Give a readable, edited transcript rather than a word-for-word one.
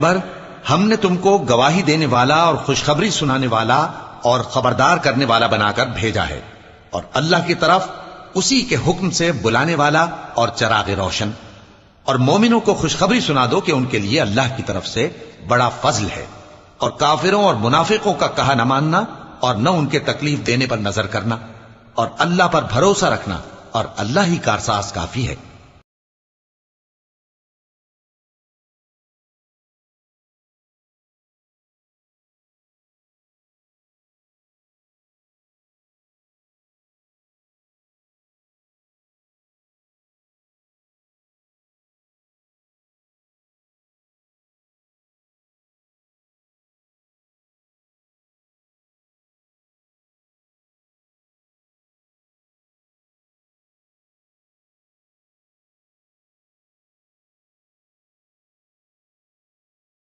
पर हमने तुमको गवाही देने वाला और खुशखबरी सुनाने वाला और खबरदार करने वाला बनाकर भेजा है, और अल्लाह की तरफ उसी के हुक्म से बुलाने वाला और चराग रोशन। और मोमिनों को खुशखबरी सुना दो कि उनके लिए अल्लाह की तरफ से बड़ा फजल है। और काफिरों और मुनाफिकों का कहा न मानना और न उनके तकलीफ देने पर नजर करना, और अल्लाह पर भरोसा रखना, और अल्लाह ही कारसाज काफी है।